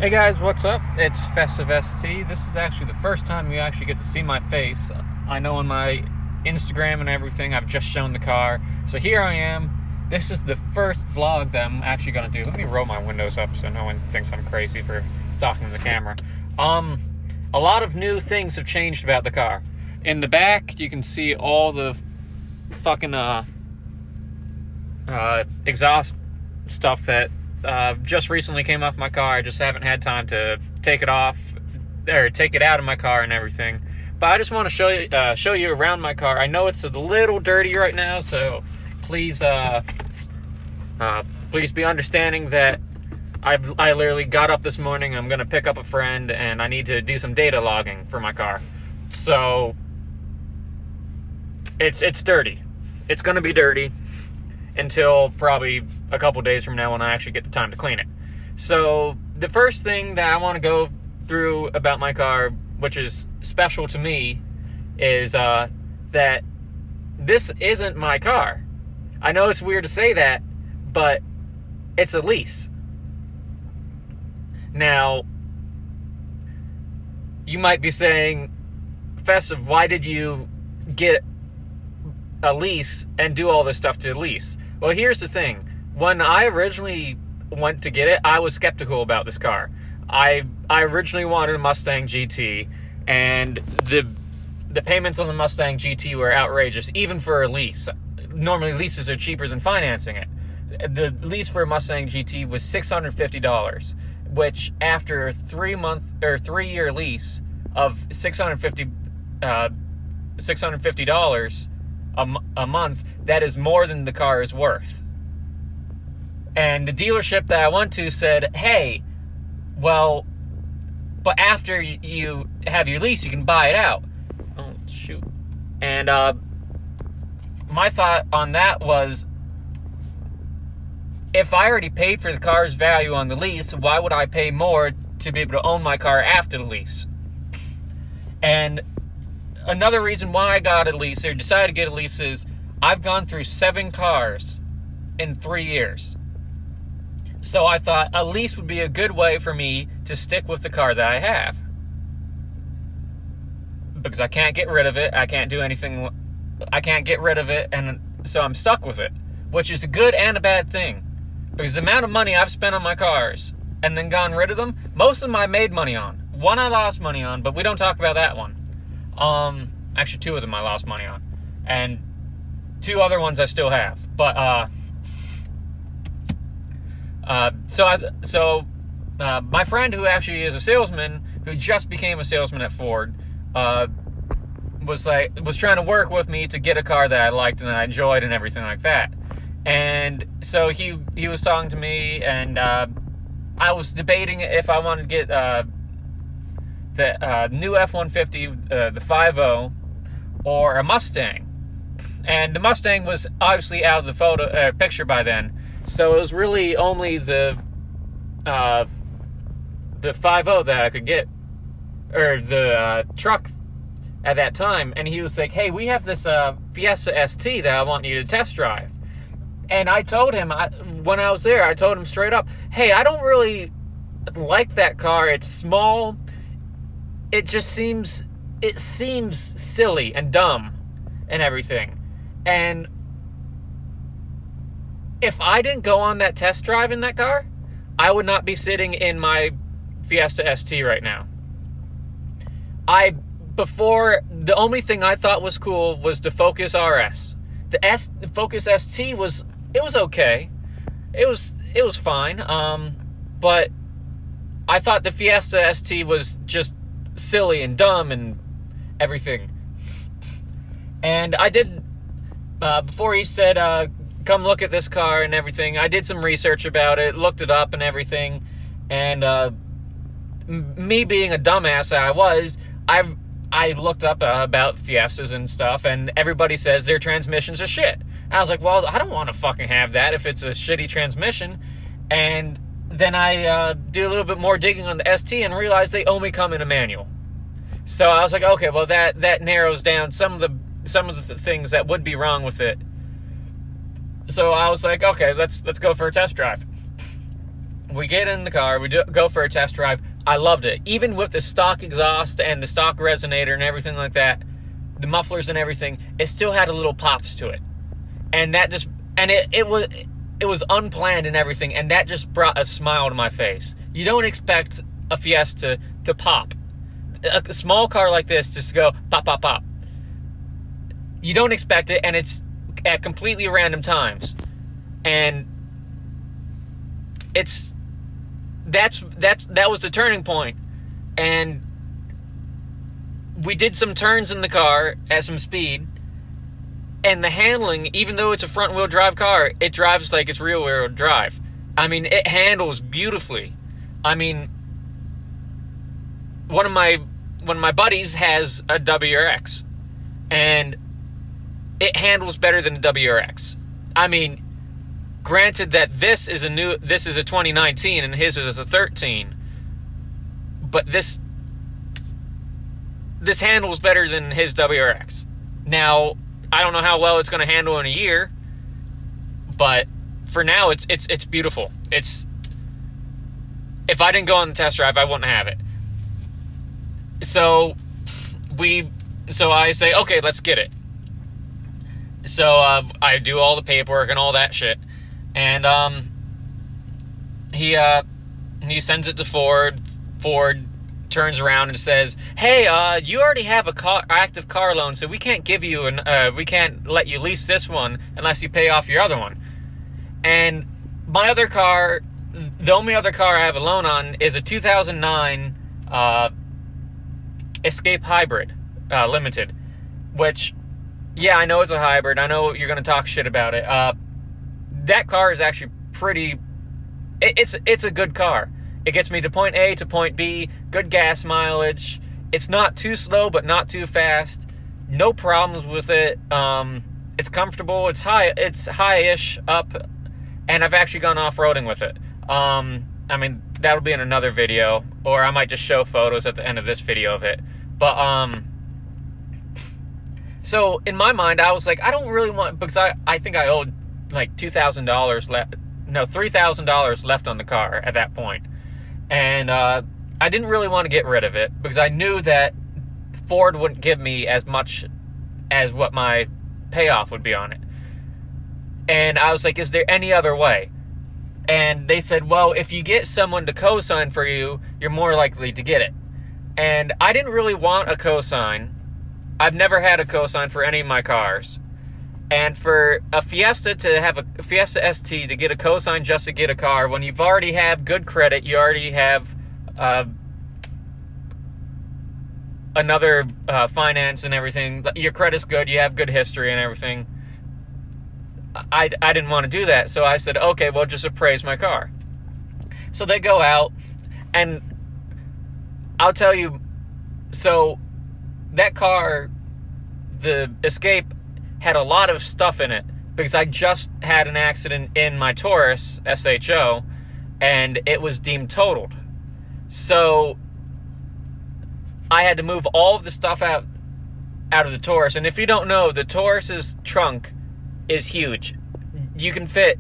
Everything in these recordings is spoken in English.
Hey guys, what's up? It's Festive ST. This is actually the first time you actually get to see my face. I know on my Instagram and everything I've just shown the car. So here I am. This is the first vlog that I'm actually going to do. Let me roll my windows up so no one thinks I'm crazy for talking to the camera. A lot of new things have changed about the car. In the back, you can see all the fucking exhaust stuff that just recently came off my car. I just haven't had time to take it off or take it out of my car and everything. But I just want to show you around my car. I know it's a little dirty right now, so please please be understanding that I literally got up this morning. I'm gonna pick up a friend, and I need to do some data logging for my car. So it's dirty. It's gonna be dirty until probably a couple days from now when I actually get the time to clean it. So the first thing that I want to go through about my car, which is special to me, is that this isn't my car. I know it's weird to say that, but it's a lease. Now, you might be saying, Festive, why did you get a lease and do all this stuff to a lease? Well, here's the thing. When I originally went to get it, I was skeptical about this car. I originally wanted a Mustang GT, and the payments on the Mustang GT were outrageous, even for a lease. Normally, leases are cheaper than financing it. The lease for a Mustang GT was $650, which after a 3-year lease of $650 a month, that is more than the car is worth. And the dealership that I went to said, hey, well, but after you have your lease, you can buy it out. Oh, shoot. And my thought on that was, if I already paid for the car's value on the lease, why would I pay more to be able to own my car after the lease? And another reason why I got a lease, or decided to get a lease, is I've gone through 7 cars in 3 years. So I thought a lease would be a good way for me to stick with the car that I have. Because I can't get rid of it, I can't do anything, I can't get rid of it, and so I'm stuck with it. Which is a good and a bad thing. Because the amount of money I've spent on my cars, and then gone rid of them, most of them I made money on. One I lost money on, but we don't talk about that one. Actually 2 of them I lost money on. And 2 other ones I still have. But, my friend, who actually is a salesman, who just became a salesman at Ford, was trying to work with me to get a car that I liked and I enjoyed and everything like that. And so he was talking to me, and I was debating if I wanted to get the new F-150, the 5.0, or a Mustang. And the Mustang was obviously out of the picture by then, so it was really only the 5.0 that I could get, or the truck at that time. And he was like, hey, we have this Fiesta ST that I want you to test drive. And I told him, when I was there, I told him straight up, hey, I don't really like that car. It's small. It just seems silly and dumb and everything. And if I didn't go on that test drive in that car, I would not be sitting in my Fiesta ST right now. Before, the only thing I thought was cool was the Focus RS. The Focus ST was okay. It was fine. But I thought the Fiesta ST was just silly and dumb and everything. And I did, before he said, come look at this car and everything, I did some research about it, looked it up and everything. And me being a dumbass that I was, I looked up about Fiestas and stuff, and everybody says their transmissions are shit. I was like, well, I don't want to fucking have that if it's a shitty transmission. And then I did a little bit more digging on the ST and realized they only come in a manual. So I was like, okay, well that narrows down some of the things that would be wrong with it. So I was like, okay, let's go for a test drive. we get in the car, we go for a test drive. I loved it. Even with the stock exhaust and the stock resonator and everything like that, the mufflers and everything, it still had a little pops to it. And that just, and it was unplanned and everything, and that just brought a smile to my face. You don't expect a Fiesta to pop. A small car like this just to go pop, pop, pop. You don't expect it, and it's at completely random times. And that was the turning point. And we did some turns in the car at some speed, and the handling, even though it's a front wheel drive car, it drives like it's rear wheel drive. I mean, it handles beautifully. I mean, one of my buddies has a WRX, and it handles better than the WRX. I mean, granted that this is a 2019 and his is a 13, but this handles better than his WRX. Now, I don't know how well it's going to handle in a year, but for now, it's beautiful. If I didn't go on the test drive, I wouldn't have it. So I say, okay, let's get it. So I do all the paperwork and all that shit, and he sends it to Ford. Ford turns around and says, "Hey, you already have a active car loan, so we can't give you we can't let you lease this one unless you pay off your other one." And my other car, the only other car I have a loan on, is a 2009 Escape Hybrid Limited, which, yeah, I know it's a hybrid. I know you're going to talk shit about it. That car is actually pretty... It's a good car. It gets me to point A to point B, good gas mileage. It's not too slow, but not too fast. No problems with it. It's comfortable. It's high-ish up, and I've actually gone off-roading with it. I mean, that'll be in another video, or I might just show photos at the end of this video of it. But, so in my mind, I was like, I don't really want, because I think I owed like $2,000 left, no, $3,000 left on the car at that point. And I didn't really want to get rid of it because I knew that Ford wouldn't give me as much as what my payoff would be on it. And I was like, is there any other way? And they said, well, if you get someone to co-sign for you, you're more likely to get it. And I didn't really want a co-sign. I've never had a co-sign for any of my cars. And for a Fiesta to have a Fiesta ST to get a co-sign just to get a car, when you've already have good credit, you already have another finance and everything, your credit's good, you have good history and everything, I didn't want to do that. So I said, okay, well, just appraise my car. So they go out, and I'll tell you, so that car, the Escape, had a lot of stuff in it because I just had an accident in my Taurus SHO, and it was deemed totaled. So I had to move all of the stuff out of the Taurus. And if you don't know, the Taurus's trunk is huge. You can fit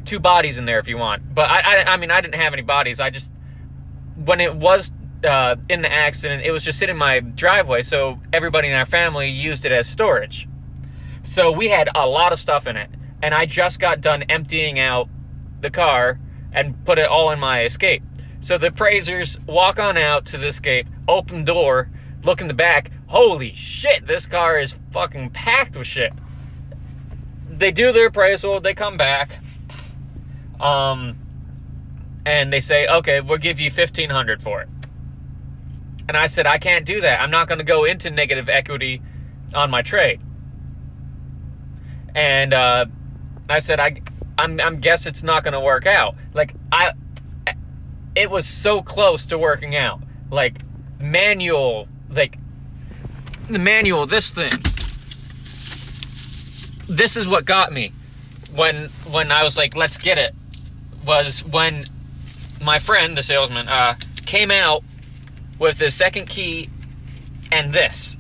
2 bodies in there if you want. But I mean, I didn't have any bodies. I just, when it was in the accident, it was just sitting in my driveway, so everybody in our family used it as storage. So we had a lot of stuff in it, and I just got done emptying out the car and put it all in my Escape. So the appraisers walk on out to the Escape, open the door, look in the back. Holy shit, this car is fucking packed with shit. They do their appraisal, they come back, and they say, okay, we'll give you $1,500 for it. And I said, I can't do that. I'm not going to go into negative equity on my trade. And I said, I'm guess it's not going to work out. Like, it was so close to working out. Like, manual, like, the manual, this thing. This is what got me when I was like, let's get it, was when my friend, the salesman, came out with the second key and this.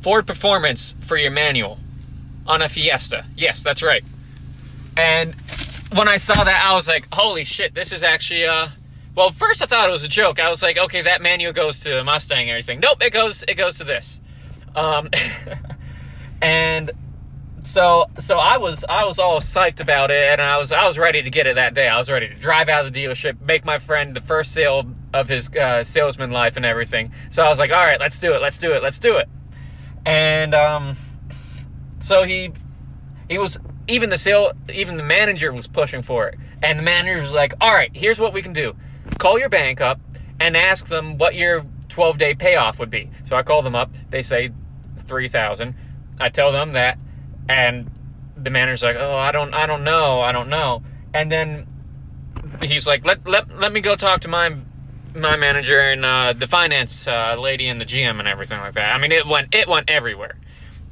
Ford Performance for your manual on a Fiesta. Yes, that's right. And when I saw that, I was like, holy shit, this is actually, well, first I thought it was a joke. I was like, okay, that manual goes to Mustang and everything. Nope, it goes to this. And so I was all psyched about it, and I was ready to get it that day. I was ready to drive out of the dealership, make my friend the first sale of his salesman life and everything. So I was like, all right, let's do it. And so he was, even the manager was pushing for it, and the manager was like, all right, here's what we can do: call your bank up and ask them what your 12-day payoff would be. So I call them up. They say $3,000. I tell them that, and the manager's like, oh, I don't know. And then he's like, let me go talk to my manager and the finance lady and the GM and everything like that. I mean, it went everywhere.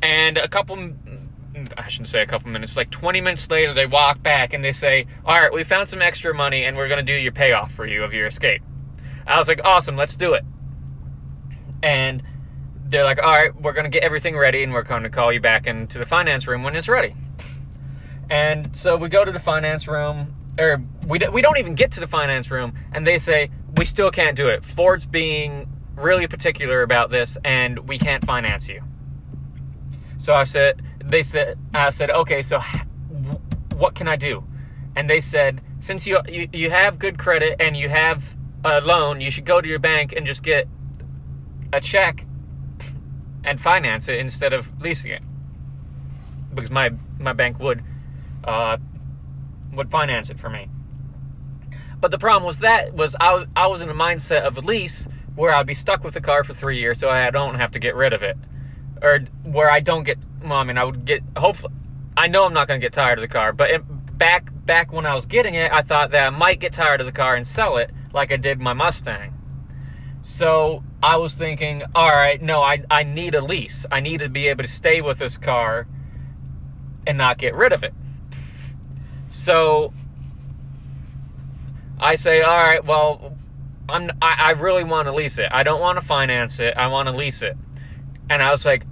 And I shouldn't say a couple minutes, like 20 minutes later, they walk back and they say, all right, we found some extra money and we're going to do your payoff for you of your Escape. I was like, awesome, let's do it. And they're like, all right, we're going to get everything ready and we're going to call you back into the finance room when it's ready. And so we go to the finance room, or we don't even get to the finance room, and they say, we still can't do it. Ford's being really particular about this, and we can't finance you. So I said, okay, so what can I do? And they said, since you have good credit and you have a loan, you should go to your bank and just get a check and finance it instead of leasing it, because my bank would finance it for me. But the problem was I was in a mindset of a lease where I'd be stuck with the car for 3 years, so I don't have to get rid of it, or where I don't get. Well, I mean, I would get. Hopefully, I know I'm not going to get tired of the car. But back when I was getting it, I thought that I might get tired of the car and sell it, like I did my Mustang. So I was thinking, all right, no, I need a lease. I need to be able to stay with this car and not get rid of it. So I say, all right, well, I really want to lease it. I don't want to finance it. I want to lease it. And I was like,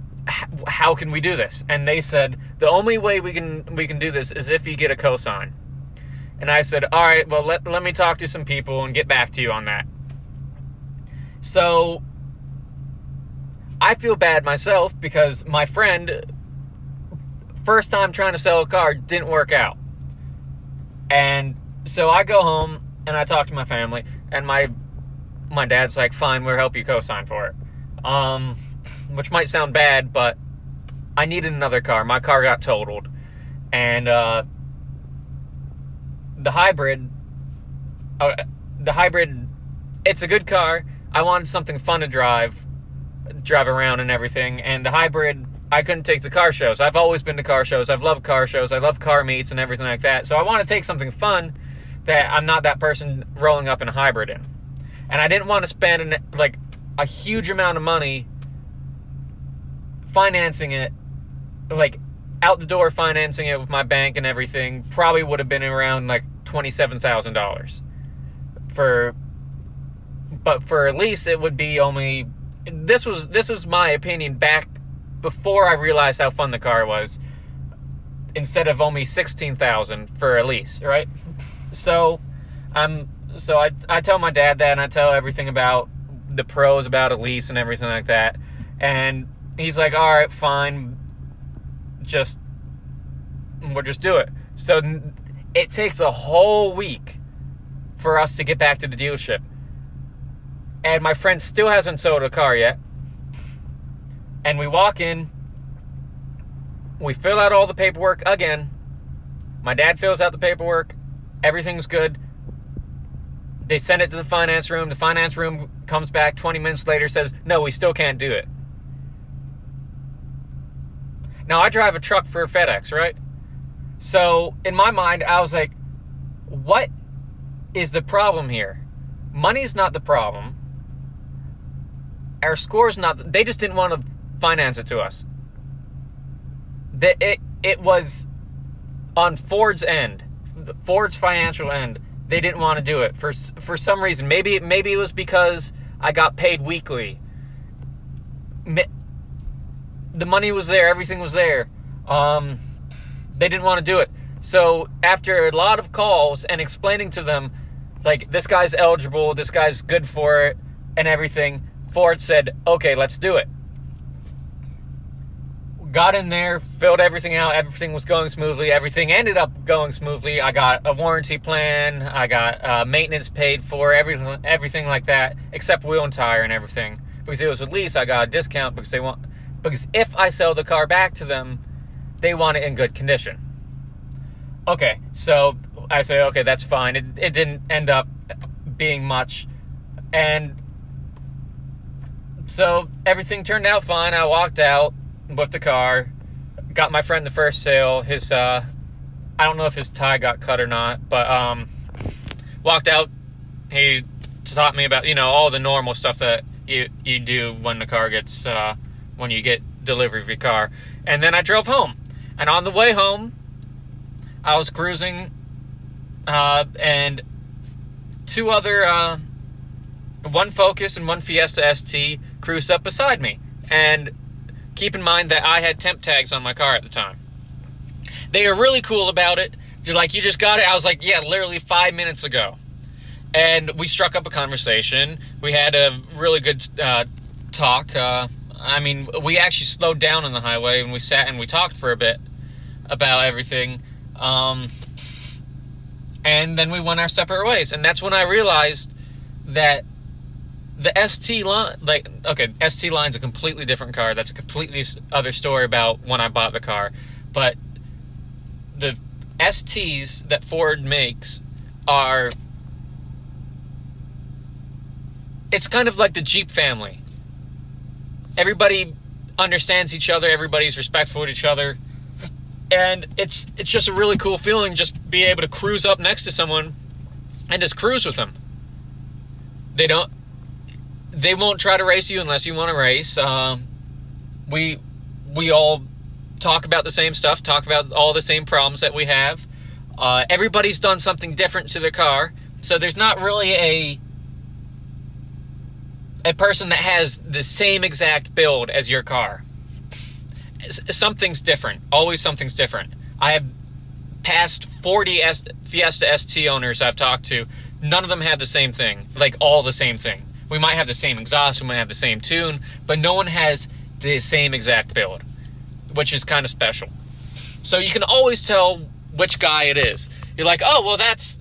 how can we do this? And they said, the only way we can do this is if you get a cosign. And I said, all right, well, let me talk to some people and get back to you on that. So I feel bad myself because my friend, first time trying to sell a car, didn't work out. And so I go home and I talk to my family, and my dad's like, fine, we'll help you co-sign for it. Which might sound bad, but I needed another car. My car got totaled. And the hybrid, it's a good car. I wanted something fun to drive around and everything. And the hybrid, I couldn't take to car shows. I've always been to car shows. I've loved car shows. I love car meets and everything like that. So I want to take something fun that I'm not that person rolling up in a hybrid in. And I didn't want to spend like a huge amount of money financing it, like out the door financing it with my bank and everything. Probably would have been around like $27,000 but for a lease it would be only, this was my opinion back before I realized how fun the car was, instead of only $16,000 for a lease, right? So I tell my dad that, and I tell everything about the pros about a lease and everything like that, and he's like, all right, fine, we'll just do it. So it takes a whole week for us to get back to the dealership. And my friend still hasn't sold a car yet. And we walk in, we fill out all the paperwork again. My dad fills out the paperwork, everything's good. They send it to the finance room. The finance room comes back 20 minutes later, says, no, we still can't do it. Now, I drive a truck for FedEx, right? So, in my mind, I was like, what is the problem here? Money's not the problem. Our score's not... They just didn't want to finance it to us. It was on Ford's end. Ford's financial end. They didn't want to do it for some reason. Maybe it was because I got paid weekly. The money was there, everything was there. They didn't want to do it. So after a lot of calls and explaining to them, like, this guy's eligible, this guy's good for it, and everything, Ford said, okay, let's do it. Got in there, filled everything out, everything was going smoothly, everything ended up going smoothly. I got a warranty plan, I got maintenance paid for, everything like that, except wheel and tire and everything. Because it was a lease, I got a discount because if I sell the car back to them, they want it in good condition. Okay, so I say, okay, that's fine. It didn't end up being much, and so everything turned out fine. I walked out with the car, got my friend the first sale. His I don't know if his tie got cut or not, but walked out. He taught me about, all the normal stuff that you do when the car gets when you get delivery of your car. And then I drove home, and on the way home I was cruising, and two other one Focus and one Fiesta ST cruised up beside me. And keep in mind that I had temp tags on my car at the time. They were really cool about it. They're like, you just got it? I was like, yeah, literally 5 minutes ago. And we struck up a conversation. We had a really good talk. We actually slowed down on the highway, and we sat and we talked for a bit about everything. And then we went our separate ways. And that's when I realized that the ST line, ST line's a completely different car. That's a completely other story about when I bought the car. But the STs that Ford makes it's kind of like the Jeep family. Everybody understands each other. Everybody's respectful of each other. And it's just a really cool feeling, just be able to cruise up next to someone and just cruise with them. They won't try to race you unless you want to race. We all talk about the same stuff, talk about all the same problems that we have. Everybody's done something different to their car, so there's not really a person that has the same exact build as your car. Something's different. Always something's different. I have past 40 Fiesta ST owners I've talked to. None of them have the same thing, like all the same thing. We might have the same exhaust, we might have the same tune, but no one has the same exact build, which is kind of special. So you can always tell which guy it is. You're like, oh, well, that's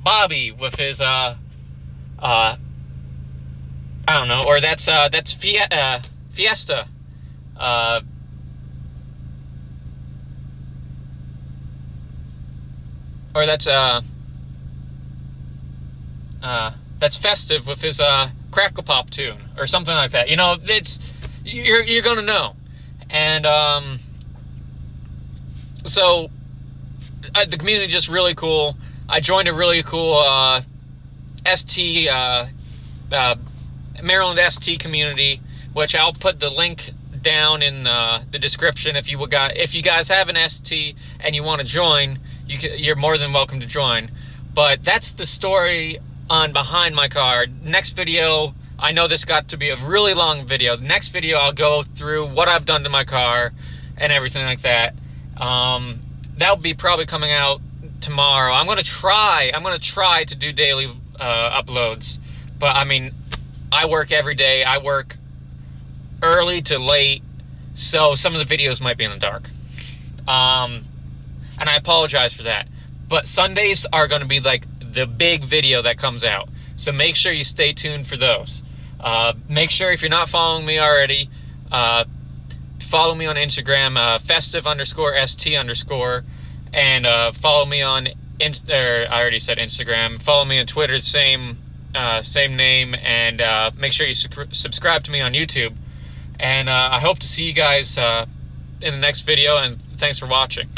Bobby with his I don't know, or that's Fiesta. Or that's Festive with his Crackle Pop tune, or something like that. You're gonna know. And so the community is just really cool. I joined a really cool ST Maryland ST community, which I'll put the link down in the description. If you guys have an ST and you want to join, you're more than welcome to join. But that's the story on behind my car. Next video, I know this got to be a really long video. The next video, I'll go through what I've done to my car and everything like that. That'll be probably coming out tomorrow. I'm gonna try to do daily uploads, but I work every day. I work early to late, so some of the videos might be in the dark. And I apologize for that. But Sundays are going to be like the big video that comes out. So make sure you stay tuned for those. Make sure, if you're not following me already, follow me on Instagram, festive_st_, and follow me on I already said Instagram. Follow me on Twitter, same name, and make sure you subscribe to me on YouTube. And I hope to see you guys in the next video, and thanks for watching.